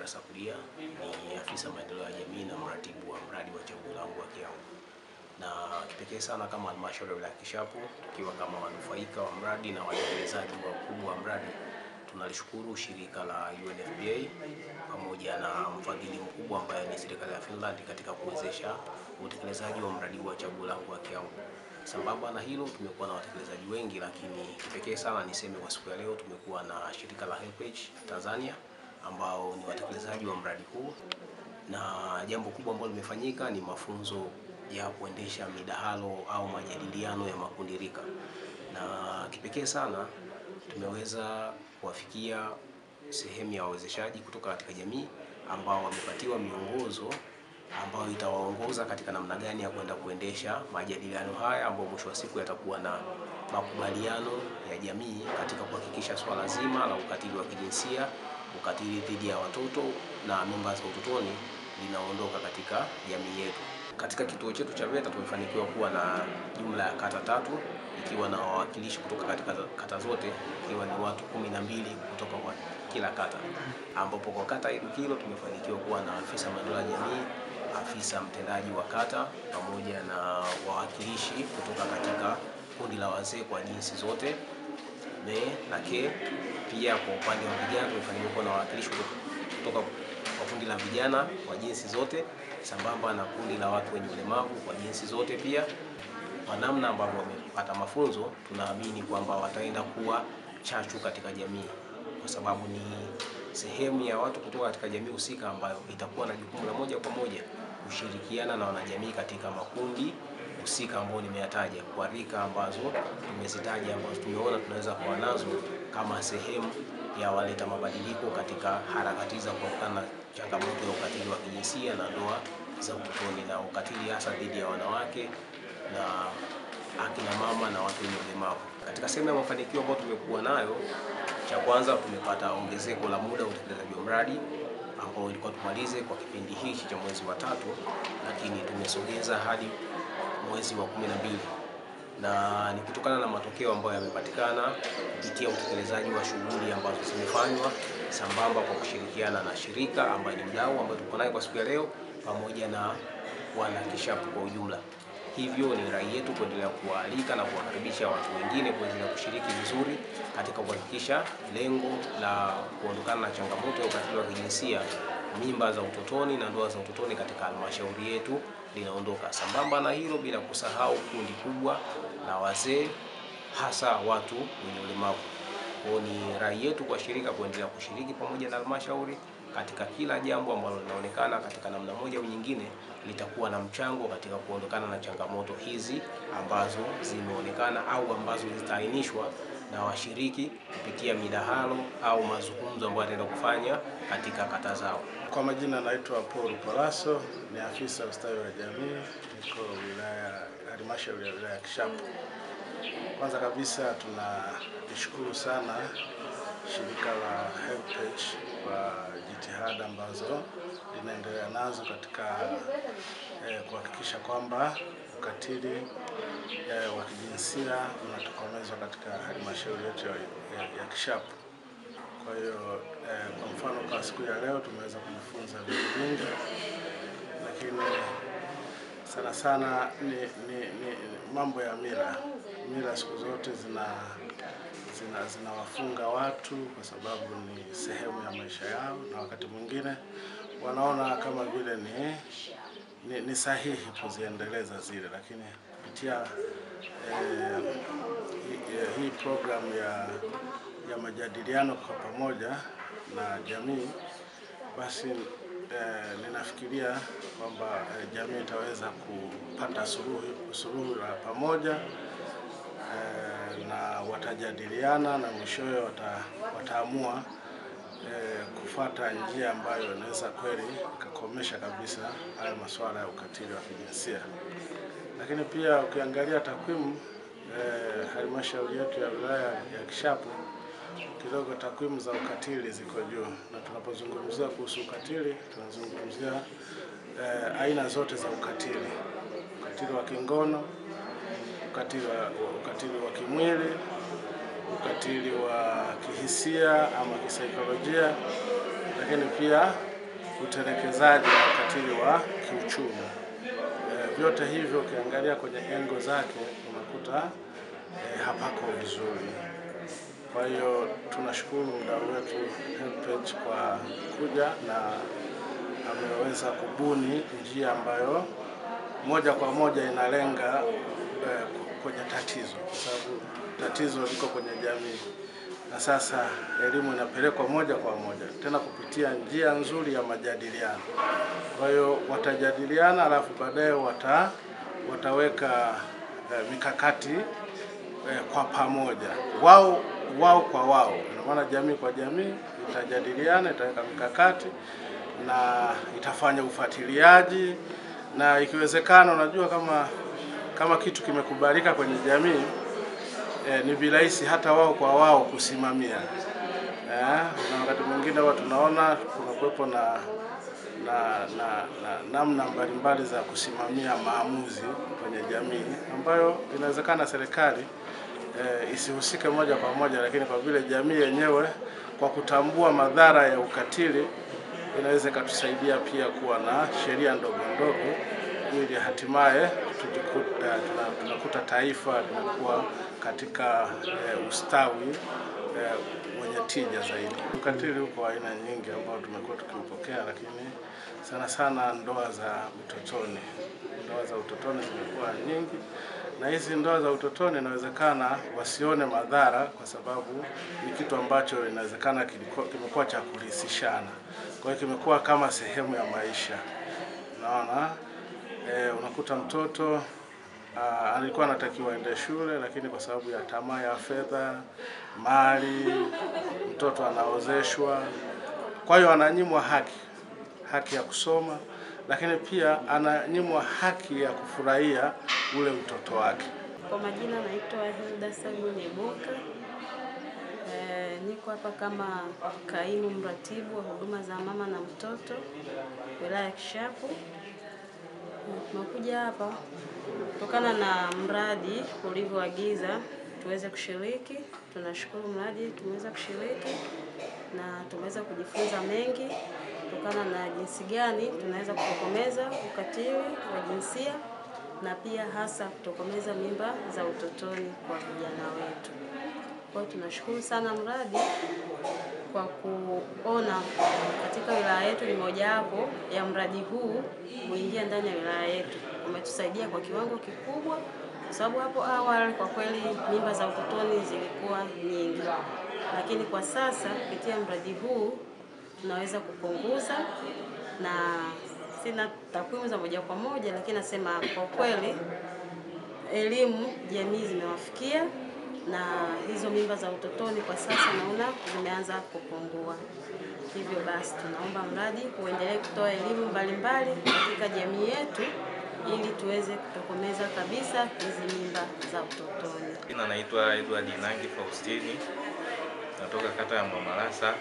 Peter Sakulia, ni afisa maendeleo ya jamii na mratibu wa mradi wa Chaguo Langu Haki Yangu. Na kipekee sana kama halmashauri ya wilaya ya Kishapu, tukiwa kama wanufaika wa mradi na watekelezaji wakubwa wa mradi, tunalishukuru shirika la UNFPA pamoja na mfadhili mkubwa ambaye ni serikali ya Finland katika kuwezesha utekelezaji wa mradi wa Chaguo Langu Haki Yangu. Sambamba na hilo, tumekuwa na watekelezaji wengi, lakini kipekee sana niseme kwa siku ya leo tumekuwa na shirika la Helpage Tanzania ambao ni watekelezaji wa mradi huu, na jambo kubwa ambalo limefanyika ni mafunzo ya kuendesha midahalo au majadiliano ya makundi rika. Na kipekee sana tumeweza kuwafikia sehemu ya wawezeshaji kutoka katika jamii ambao wamepatiwa miongozo ambayo itawaongoza katika namna gani ya kwenda kuendesha majadiliano haya, ambayo mwisho wa siku yatakuwa na makubaliano ya jamii katika kuhakikisha swala zima la ukatili wa kijinsia, ukatili dhidi ya watoto na mimba za utotoni linaondoka katika jamii yetu. Katika kituo chetu cha VETA tumefanikiwa kuwa na jumla ya kata 3 ikiwa na wawakilishi kutoka katika kata zote, ikiwa ni watu 12 kutoka kwa kila kata, ambapo kwa kata hilo tumefanikiwa kuwa na afisa maendeleo ya jamii, afisa mtendaji wa kata pamoja na wawakilishi kutoka katika kundi la wazee kwa jinsi zote na ke. Pia kwa upande wa vijana tumefanikiwa kuwa na wawakilishi kutoka kwa kundi la vijana kwa jinsi zote, sambamba na kundi la watu wenye ulemavu kwa jinsi zote. Pia kwa namna ambavyo wamepata mafunzo, tunaamini kwamba wataenda kuwa chachu katika jamii, kwa sababu ni sehemu ya watu kutoka katika jamii husika ambayo itakuwa na jukumu la moja kwa moja kushirikiana na wanajamii katika makundi husika ambao nimeyataja kwa rika ambazo tumezitaja, ambazo tumeona tunaweza kuwa nazo kama sehemu ya waleta mabadiliko katika harakati za kuepukana na changamoto ya ukatili wa kijinsia na ndoa za utotoni, na ukatili hasa dhidi ya wanawake na akina mama na watu wenye ulemavu. Katika sehemu ya mafanikio ambayo tumekuwa nayo, cha kwanza tumepata ongezeko la muda wa utekelezaji wa mradi ambao ilikuwa tumalize kwa kipindi hiki cha mwezi wa 3, lakini tumesogeza hadi mwezi wa 12, na ni kutokana na matokeo ambayo yamepatikana kupitia utekelezaji wa shughuli ambazo zimefanywa sambamba kwa kushirikiana na shirika ambaye ni mdau ambaye tuko naye kwa siku ya leo pamoja na wana Kishapu kwa ujumla. Hivyo ni rai yetu kuendelea kuwaalika na kuwakaribisha watu wengine kuendelea kushiriki vizuri katika kuhakikisha lengo la kuondokana na changamoto ya ukatili wa kijinsia, mimba za utotoni na ndoa za utotoni katika halmashauri yetu linaondoka. Sambamba na hilo, bila kusahau kundi kubwa la wazee, hasa watu wenye ulemavu. Kwa ni rai yetu kwa shirika kuendelea kushiriki pamoja na halmashauri katika kila jambo ambalo linaonekana katika namna moja au nyingine litakuwa na mchango katika kuondokana na changamoto hizi ambazo zimeonekana au ambazo zitaainishwa na washiriki kupitia midahalo au mazungumzo ambayo wataenda kufanya katika kata zao. Kwa majina naitwa Paul Palaso, ni afisa ustawi wa jamii, niko halmashauri ya wilaya ya Kishapu. Kwanza kabisa tunashukuru sana shirika la Helpage kwa jitihada ambazo linaendelea nazo katika kuhakikisha kwamba ukatili wa kijinsia unatokomezwa katika halmashauri yetu ya Kishapu. Kwa hiyo kwa mfano kwa siku ya leo tumeweza kujifunza vitu vingi, lakini sana sana ni mambo ya mila. Mila siku zote zinawafunga watu kwa sababu ni sehemu ya maisha yao, na wakati mwingine wanaona kama vile ni sahihi kuziendeleza zile, lakini kupitia hii programu ya majadiliano kwa pamoja na jamii, basi ninafikiria kwamba jamii itaweza kupata suluhu la pamoja, na watajadiliana na mwishowe wataamua kufuata njia ambayo inaweza kweli kukomesha kabisa haya masuala ya ukatili wa kijinsia. Lakini pia ukiangalia takwimu, halmashauri yetu ya wilaya ya Kishapu kidogo takwimu za ukatili ziko juu, na tunapozungumzia kuhusu ukatili tunazungumzia aina zote za ukatili: ukatili wa kingono, ukatili wa kimwili, ukatili wa kihisia ama kisaikolojia, lakini pia utelekezaji na ukatili wa kiuchumi. Vyote hivyo ukiangalia kwenye engo zake unakuta hapako vizuri. Kwa hiyo tunashukuru mdau wetu HelpAge kwa kuja na ameweza kubuni njia ambayo moja kwa moja inalenga kwenye tatizo, kwa sababu tatizo liko kwenye jamii, na sasa elimu inapelekwa moja kwa moja tena kupitia njia nzuri ya majadiliano. Kwa hiyo watajadiliana, alafu baadaye wataweka mikakati kwa pamoja, wao kwa wao, ina maana jamii kwa jamii itajadiliana, itaweka mikakati na itafanya ufuatiliaji, na ikiwezekana, unajua kama kitu kimekubalika kwenye jamii ni virahisi hata wao kwa wao kusimamia. Na wakati mwingine huwa tunaona kuna kuwepo na namna mbalimbali za kusimamia maamuzi kwenye jamii, ambayo inawezekana serikali isihusike moja kwa moja, lakini kwa vile jamii yenyewe kwa kutambua madhara ya ukatili inaweza ikatusaidia pia kuwa na sheria ndogo ndogo, ili hatimaye tunakuta taifa linakuwa katika ustawi wenye tija zaidi. Ukatili uko aina nyingi ambao tumekuwa tukiupokea, lakini sana ndoa za utotoni. Ndoa za utotoni zimekuwa nyingi, na hizi ndoa za utotoni inawezekana wasione madhara kwa sababu ni kitu ambacho inawezekana kimekuwa cha kurisishana. Kwa hiyo kimekuwa kama sehemu ya maisha. Unaona, unakuta mtoto alikuwa anatakiwa aende shule, lakini kwa sababu ya tamaa ya fedha, mali, mtoto anaozeshwa. Kwa hiyo ananyimwa haki ya kusoma, lakini pia ananyimwa haki ya kufurahia ule utoto wake. Kwa majina naitwa Hilda Samuel Eboka. Niko hapa kama kaimu mratibu wa huduma za mama na mtoto wilaya ya Kishapu. Tumekuja hapa kutokana na mradi ulivyoagiza tuweze kushiriki. Tunashukuru mradi tumeweza kushiriki na tumeweza kujifunza mengi kutokana na jinsi gani tunaweza kutokomeza ukatili wa jinsia na pia hasa kutokomeza mimba za utotoni kwa vijana wetu. Kwa hiyo tunashukuru sana mradi kwa kuona katika wilaya yetu ni mojawapo ya mradi huu kuingia ndani ya wilaya yetu. Umetusaidia kwa kiwango kikubwa, kwa sababu hapo awali kwa kweli mimba za utotoni zilikuwa nyingi, lakini kwa sasa kupitia mradi huu tunaweza kupunguza, na sina takwimu za moja kwa moja, lakini nasema kwa kweli elimu jamii zimewafikia, na hizo mimba za utotoni kwa sasa naona zimeanza kupungua. Hivyo basi tunaomba mradi uendelee kutoa elimu mbalimbali katika jamii yetu ili tuweze kutokomeza kabisa hizi mimba za utotoni. Jina naitwa Edward Nangi Faustini, natoka kata ya Mwamalasa.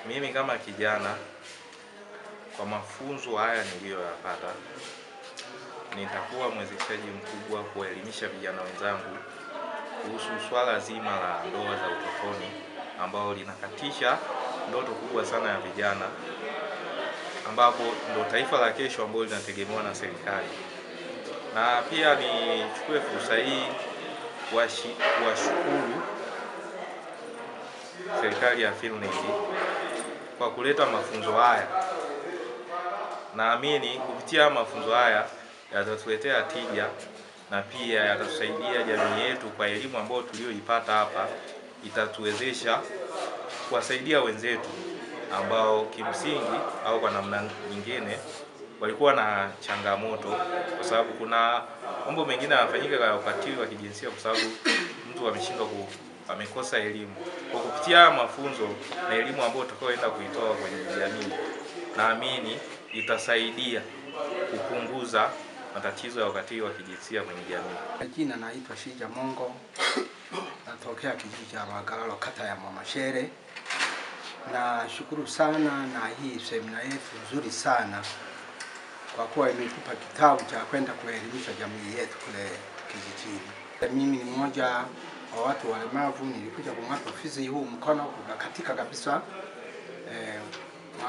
Mimi kama kijana, kwa mafunzo haya niliyoyapata, nitakuwa mwezeshaji mkubwa kuelimisha vijana wenzangu kuhusu swala zima la ndoa za utotoni, ambao linakatisha ndoto kubwa sana ya vijana, ambapo ndo taifa la kesho ambalo linategemewa na serikali. Na pia nichukue fursa hii kuwashukuru serikali ya Finland kwa kuleta mafunzo haya. Naamini kupitia mafunzo haya yatatuletea tija na pia yatatusaidia jamii yetu kwa elimu ambayo tulioipata hapa, itatuwezesha kuwasaidia wenzetu ambao kimsingi au kwa namna nyingine walikuwa na changamoto, kwa sababu kuna mambo mengine yanafanyika kwa ukatili wa kijinsia kwa sababu mtu amekosa elimu. Kwa kupitia mafunzo na elimu ambayo tutakayoenda kuitoa kwenye jamii, naamini itasaidia kupunguza matatizo ya ukatili wa kijinsia kwenye jamii. Jina naitwa Shija Mongo, natokea kijiji cha Magalalo, kata ya Mwamashere. Na shukuru sana na hii semina yetu nzuri sana, kwa kuwa imetupa kitabu cha kwenda kuelimisha jamii yetu kule kijijini. Mimi ni mmoja wa watu walemavu, nilikuja kumwapa ofisi huu mkono katika kabisa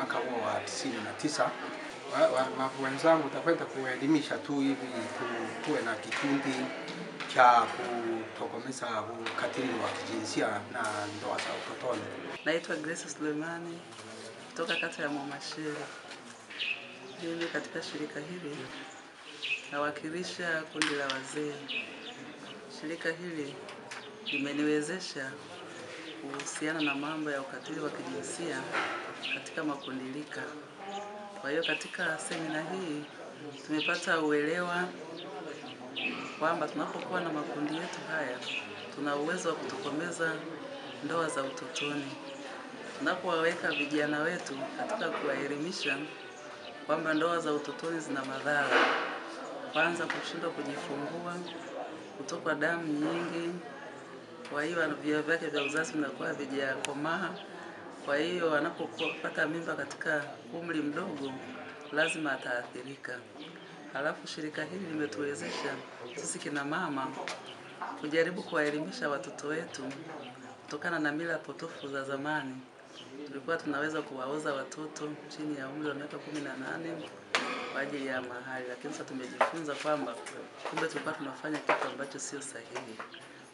mwaka huo wa 99. Wenzangu takwenda kuelimisha tu hivi tuwe na kikundi cha kutokomeza ukatili wa kijinsia na ndoa za utotoni. Naitwa Grace Sulemani kutoka kata ya Mwamashere. Mimi katika shirika hili nawakilisha kundi la wazee. Shirika hili limeniwezesha kuhusiana na mambo ya ukatili wa kijinsia katika makundilika. Kwa hiyo katika semina hii tumepata uelewa kwamba tunapokuwa na makundi yetu haya tuna uwezo wa kutokomeza ndoa za utotoni. Tunapowaweka vijana wetu katika kuwaelimisha kwamba ndoa za utotoni zina madhara. Kwanza kushindwa kujifungua, kutokwa damu nyingi, kwa hiyo via vyake vya uzazi vinakuwa havijakomaa. Kwa hiyo anapopata mimba katika umri mdogo lazima ataathirika. Halafu shirika hili limetuwezesha sisi kina mama kujaribu kuwaelimisha watoto wetu kutokana na mila potofu za zamani. Tulikuwa tunaweza kuwaoza watoto chini ya umri wa miaka 18 kwa ajili ya mahari, lakini sasa tumejifunza kwamba kumbe tulikuwa tunafanya kitu ambacho sio sahihi.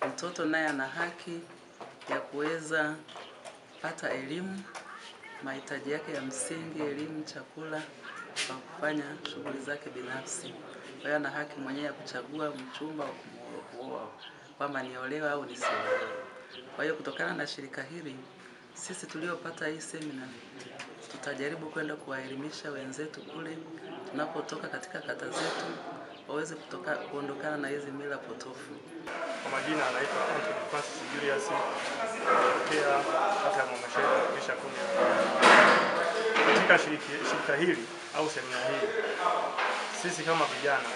Mtoto naye ana haki ya kuweza pata elimu, mahitaji yake ya msingi, elimu, chakula, kwa kufanya shughuli zake binafsi. Kwa hiyo ana haki mwenyewe ya kuchagua mchumba wa kuoa, kwamba niolewe au nisiolewe. Kwa hiyo kutokana na shirika hili sisi tuliopata hii semina tutajaribu kwenda kuwaelimisha wenzetu kule tunapotoka katika kata zetu waweze kuondokana na hizi mila potofu. Kwa majina anaitwa Anthony Francis Julius, kutokea kata ya Mwamashere kisha kundi. Katika shirika hili au semina hii sisi kama vijana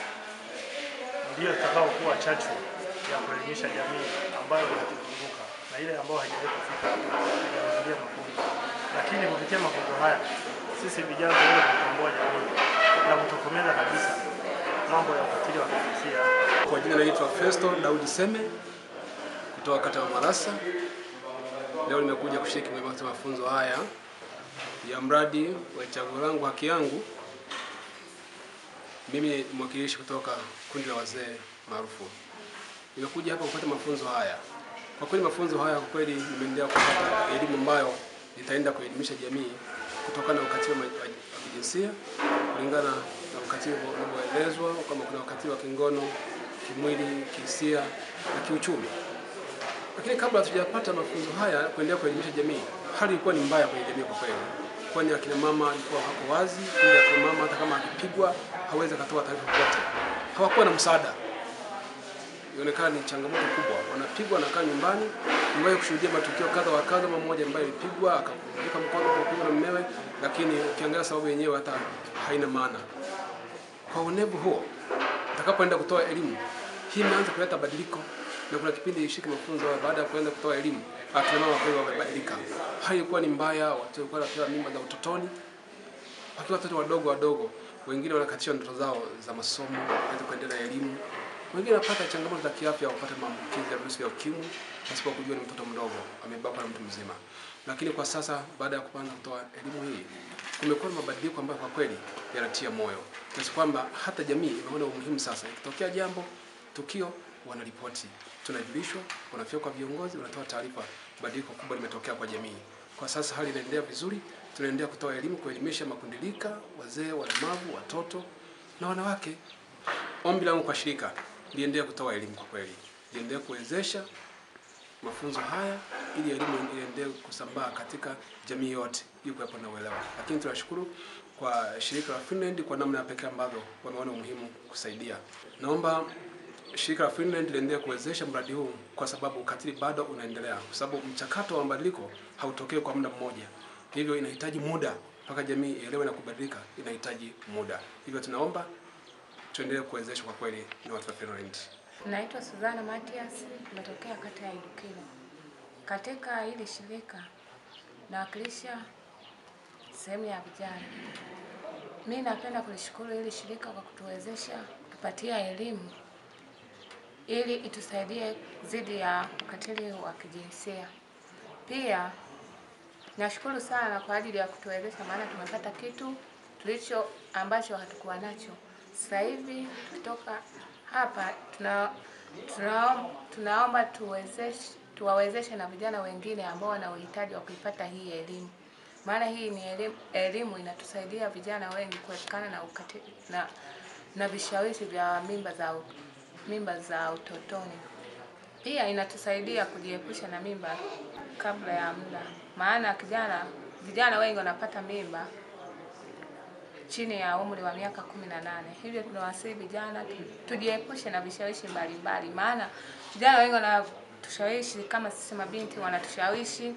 ndio tutakao kuwa chachu ya kuelimisha jamii ambayo inatuzunguka na ile ambayo haijawahi kufika kuingia mafunzo. Lakini kupitia mafunzo haya sisi vijana tunaweza kutambua jamii na kutokomeza kabisa mambo ya ukatili wa kijinsia. Kwa jina naitwa Festo Daudi Seme kutoka kata ya Marasa. Leo nimekuja kushiriki mafunzo haya ya mradi wa Chaguo Langu Haki Yangu. Mimi ni mwakilishi kutoka kundi la wazee maarufu. Nimekuja hapa kupata mafunzo haya. Kwa kweli mafunzo haya kwa kweli nimeendelea kupata elimu ambayo itaenda kuelimisha jamii kutokana na ukatili wa kijinsia, kulingana na ukatili unaoelezwa kama kuna ukatili wa kingono, kimwili, kihisia na kiuchumi. Lakini kabla hatujapata mafunzo haya kuendelea kuelimisha jamii, hali ilikuwa ni mbaya kwenye jamii kwa kweli. Kwani akina mama walikuwa hako wazi, ili akina mama hata kama akipigwa hawezi kutoa taarifa yoyote. Hawakuwa na msaada. Inaonekana ni changamoto kubwa. Wanapigwa na kaa nyumbani, nimewahi kushuhudia matukio kadha wa kadha, mmoja ambaye alipigwa akavunjika mkono kwa kupigwa na mumewe, lakini ukiangalia sababu yenyewe hata haina maana. Kwa unevu huo, utakapoenda kutoa elimu, hii imeanza kuleta badiliko, na kuna kipindi ishike mafunzo baada ya kuenda kutoa elimu, akina mama kweli wamebadilika. Hali ilikuwa ni mbaya, watu walikuwa wanapewa mimba za utotoni. Wakiwa watoto wadogo, wengine wanakatisha ndoto zao za masomo, hata kuendelea elimu. Wengine wanapata changamoto za kiafya, wapata maambukizi ya virusi vya ukimwi pasipo kujua ni mtoto mdogo amebakwa na mtu mzima. Lakini kwa sasa baada ya kupanda kutoa elimu hii, kumekuwa na mabadiliko ambayo kwa kweli yanatia moyo. Kiasi kwamba hata jamii imeona umuhimu sasa. Ikitokea jambo, tukio, wanaripoti. Tunajulishwa, wanafika kwa viongozi, wanatoa taarifa. Badiliko kubwa limetokea kwa jamii. Kwa sasa hali inaendelea vizuri, tunaendelea kutoa elimu, kuelimisha makundilika, wazee, walemavu, watoto na wanawake. Ombi langu kwa shirika liendelee kutoa elimu kwa kweli. Liendelee kuwezesha mafunzo haya ili elimu iendelee kusambaa katika jamii yote ili kuwepo na uelewa. Lakini tunashukuru kwa shirika la Finland kwa namna pekee ambavyo wameona umuhimu kusaidia. Naomba shirika la Finland liendelee kuwezesha mradi huu kwa sababu ukatili bado unaendelea. Kwa sababu mchakato wa mabadiliko hautokei kwa muda mmoja. Hivyo inahitaji muda mpaka jamii ielewe na kubadilika, inahitaji muda. Hivyo tunaomba tuendelee kuwezeshwa kwa kweli na watu wa Finland. Naitwa Suzana Matias, natokea kata ya Ilukilo. Katika hili shirika nawakilisha sehemu ya vijana. Mimi napenda kulishukuru hili shirika kwa kutuwezesha kupatia elimu ili itusaidie dhidi ya ukatili wa kijinsia. Pia Nashukuru sana kwa ajili ya kutuwezesha, maana tumepata kitu ambacho hatukuwa nacho. Sasa hivi tukitoka hapa tunaomba tuwawezeshe na vijana wengine ambao wana uhitaji wa kuipata hii elimu. Maana hii ni elimu inatusaidia vijana wengi kuepukana na ukatili na vishawishi vya mimba za utotoni. Pia inatusaidia kujiepusha na mimba kabla ya muda. Maana vijana wengi wanapata mimba chini ya umri wa miaka 18. Hivyo tunawasihi vijana tujiepushe na vishawishi mbalimbali. Maana vijana wengi wanatushawishi, kama sisi mabinti wanatushawishi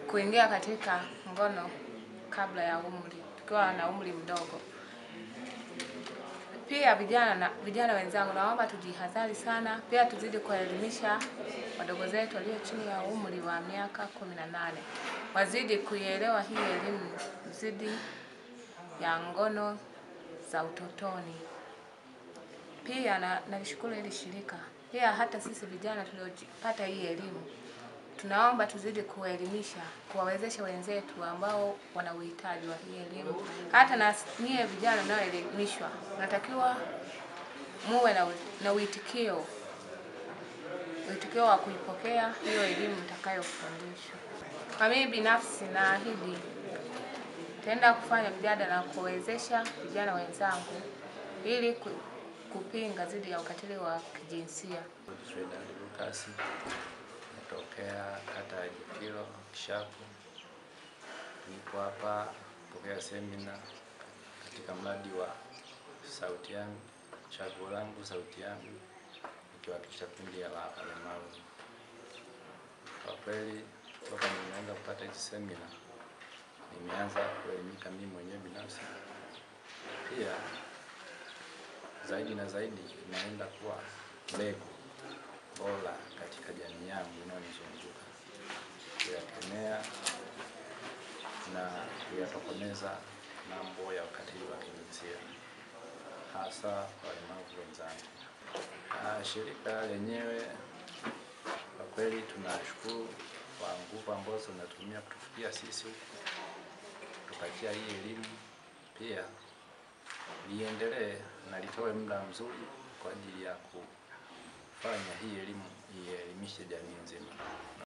kuingia katika ngono kabla ya umri, tukiwa na umri mdogo. Pia vijana wenzangu, naomba tujihadhari sana, pia tuzidi kuelimisha wadogo zetu walio chini ya umri wa miaka 18. Wazidi kuielewa hii elimu zidi ya ngono za utotoni. Pia nalishukuru hili shirika. Pia hata sisi vijana tuliopata hii elimu, tunaomba tuzidi kuelimisha, kuwawezesha wenzetu ambao wana uhitaji wa hii elimu. Hata na nyie vijana mnaoelimishwa, natakiwa muwe na uitikio wa kuipokea hiyo elimu mtakayofundishwa. Kwa mimi binafsi naahidi tenda kufanya mjadala na kuwezesha vijana wenzangu ili kupinga dhidi ya ukatili wa kijinsia. Lucas, natokea kata ya Jikilo, Kishapu. Niko hapa kupokea semina katika mradi wa Sauti Yangu, Chaguo Langu, Sauti Yangu, nikiwakilisha kundi la walemavu. Kwa kweli toka nimeanza kupata hii semina, nimeanza kuelimika mimi mwenyewe binafsi. Pia zaidi na zaidi naenda kuwa mbegu bora katika jamii yangu inayonizunguka, kuyakemea na kuyatokomeza mambo ya ukatili wa kijinsia, hasa walemavu wenzangu. Shirika lenyewe kwa kweli tunashukuru kwa nguvu ambazo tunatumia kutufikia sisi tupatia hii elimu. Pia liendelee na litoe muda mzuri kwa ajili ya kufanya hii elimu ielimishe jamii nzima.